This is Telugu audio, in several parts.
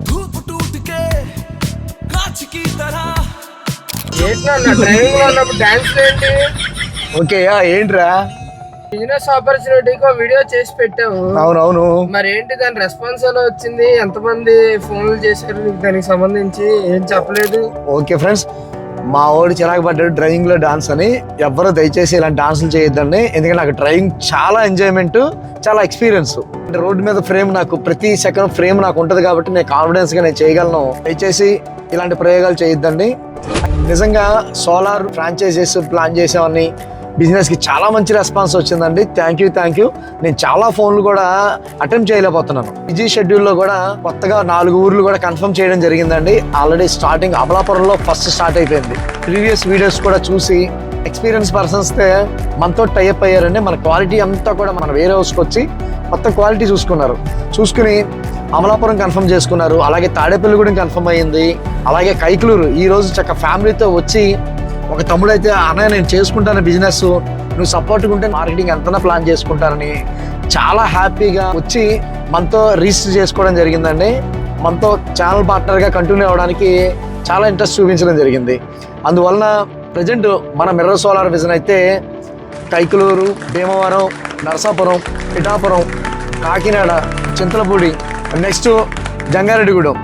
धूप टूट के कांच की तरह డ్రైవింగ్ లో ఉన్నప్పుడు డాన్స్ ఏంటి ఓకే ఏంట్రా? బిజినెస్ ఆపర్చునిటీకి ఒక వీడియో చేసి పెట్టాము. అవునవును. మరి ఏంటి దాని రెస్పాన్స్ ఎలా వచ్చింది? ఎంతమంది ఫోన్లు చేశారు నీకు? దానికి సంబంధించి ఏం చెప్పలేదు. ఓకే ఫ్రెండ్స్, మా వాడు చిరాకు పడ్డాడు డ్రైవింగ్ లో డాన్స్ అని. ఎవ్వరూ దయచేసి ఇలాంటి డాన్సులు చేయొద్దండి, ఎందుకంటే నాకు డ్రైవింగ్ చాలా ఎంజాయ్మెంట్, చాలా ఎక్స్పీరియన్స్. రోడ్డు మీద ఫ్రేమ్ నాకు ప్రతి సెకండ్ ఫ్రేమ్ నాకు ఉంటుంది కాబట్టి నేను కాన్ఫిడెన్స్ గా నేను చేయగలను. దయచేసి ఇలాంటి ప్రయోగాలు చేయొద్దండి. నిజంగా సోలార్ ఫ్రాంచైజీస్ ప్లాన్ చేసేవాడిని, బిజినెస్ కి చాలా మంచి రెస్పాన్స్ వచ్చిందండి. Thank you. నేను చాలా ఫోన్లు కూడా అటెంప్ట్ చేయలేకపోతున్నాను. బిజీ షెడ్యూల్లో కూడా కొత్తగా 4 ఊర్లు కూడా కన్ఫర్మ్ చేయడం జరిగిందండి. ఆల్రెడీ స్టార్టింగ్ అమలాపురంలో ఫస్ట్ స్టార్ట్ అయిపోయింది. ప్రీవియస్ వీడియోస్ కూడా చూసి ఎక్స్పీరియన్స్ పర్సన్స్ మనతో టైఅప్ అయ్యారండి. మన క్వాలిటీ అంతా కూడా మన వేరే హౌస్కి వచ్చి మొత్తం క్వాలిటీ చూసుకుని అమలాపురం కన్ఫర్మ్ చేసుకున్నారు. అలాగే తాడేపల్లి కూడా కన్ఫర్మ్ అయ్యింది. అలాగే కైకలూరు ఈ రోజు చక్క ఫ్యామిలీతో వచ్చి, ఒక తమ్ముడు అయితే అన్నయ్య నేను చేసుకుంటాను బిజినెస్, నువ్వు సపోర్ట్గా ఉంటే మార్కెటింగ్ ఎంతనా ప్లాన్ చేసుకుంటానని చాలా హ్యాపీగా వచ్చి మనతో రిజిస్టర్ చేసుకోవడం జరిగిందండి. మనతో ఛానల్ పార్ట్నర్గా కంటిన్యూ అవ్వడానికి చాలా ఇంట్రెస్ట్ చూపించడం జరిగింది. అందువలన ప్రజెంట్ మన మిర్రర్ సోలార్ విజన్ అయితే కైకలూరు, భీమవరం, నరసాపురం, పిఠాపురం, కాకినాడ, చింతలపూడి, నెక్స్ట్ జంగారెడ్డిగూడెం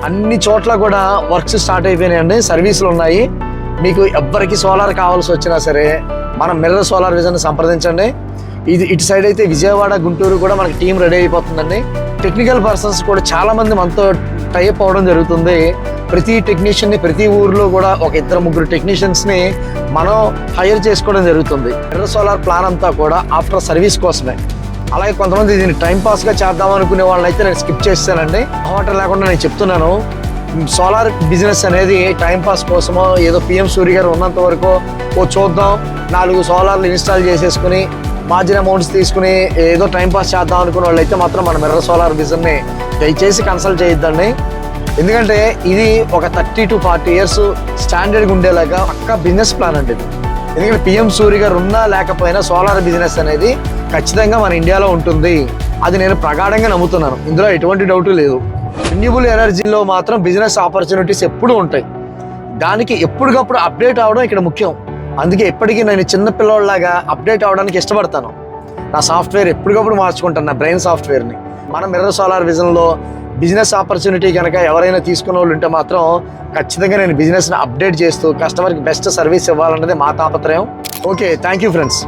అన్ని చోట్ల కూడా వర్క్స్ స్టార్ట్ అయిపోయినాయండి. సర్వీసులు ఉన్నాయి. మీకు ఎవ్వరికి సోలార్ కావాల్సి వచ్చినా సరే మన మిర్రర్ సోలార్ విజన్ సంప్రదించండి. ఇటు సైడ్ అయితే విజయవాడ, గుంటూరు కూడా మనకి టీం రెడీ అయిపోతుందండి. టెక్నికల్ పర్సన్స్ కూడా చాలా మంది మనతో టైఅప్ అవ్వడం జరుగుతుంది. ప్రతి టెక్నీషియన్ని ప్రతి ఊర్లో కూడా ఒక 2-3 టెక్నీషియన్స్ని మనం హైర్ చేసుకోవడం జరుగుతుంది. మిర్రర్ సోలార్ ప్లాన్ అంతా కూడా ఆఫ్టర్ సర్వీస్ కోసమే. అలాగే కొంతమంది దీన్ని టైం పాస్గా చేద్దాం అనుకునే వాళ్ళని అయితే నేను స్కిప్ చేస్తానండి. అవాటర్ లేకుండా నేను చెప్తున్నాను, సోలార్ బిజినెస్ అనేది టైం పాస్ కోసమో ఏదో పిఎం సూర్య గారు ఉన్నంత వరకు చూద్దాం 4 సోలార్లు ఇన్స్టాల్ చేసేసుకుని మార్జిన్ అమౌంట్స్ తీసుకుని ఏదో టైం పాస్ చేద్దాం అనుకునే వాళ్ళు అయితే మాత్రం మన మిర్రర్ సోలార్ బిజినెస్ని దయచేసి కన్సల్ట్ చేయొద్దండి. ఎందుకంటే ఇది ఒక 30 to 40 years స్టాండర్డ్గా ఉండేలాగా పక్కా బిజినెస్ ప్లాన్ అండి ఇది. ఎందుకంటే పిఎం సూర్య గారు ఉన్నా లేకపోయినా సోలార్ బిజినెస్ అనేది ఖచ్చితంగా మన ఇండియాలో ఉంటుంది. అది నేను ప్రగాఢంగా నమ్ముతున్నాను, ఇందులో ఎటువంటి డౌట్ లేదు. రెన్యూబుల్ ఎనర్జీలో మాత్రం బిజినెస్ ఆపర్చునిటీస్ ఎప్పుడూ ఉంటాయి. దానికి ఎప్పటికప్పుడు అప్డేట్ అవ్వడం ఇక్కడ ముఖ్యం. అందుకే ఎప్పటికీ నేను చిన్న పిల్లవాళ్ళలాగా అప్డేట్ అవ్వడానికి ఇష్టపడతాను. నా సాఫ్ట్వేర్ ఎప్పటికప్పుడు మార్చుకుంటాను, నా బ్రెయిన్ సాఫ్ట్వేర్ని. మన మిర్రర్ సోలార్ విజన్లో బిజినెస్ ఆపర్చునిటీ కనుక ఎవరైనా తీసుకునే వాళ్ళు ఉంటే మాత్రం ఖచ్చితంగా నేను బిజినెస్ని అప్డేట్ చేస్తూ కస్టమర్కి బెస్ట్ సర్వీస్ ఇవ్వాలన్నది మా తాపత్రయం. Okay, thank you friends.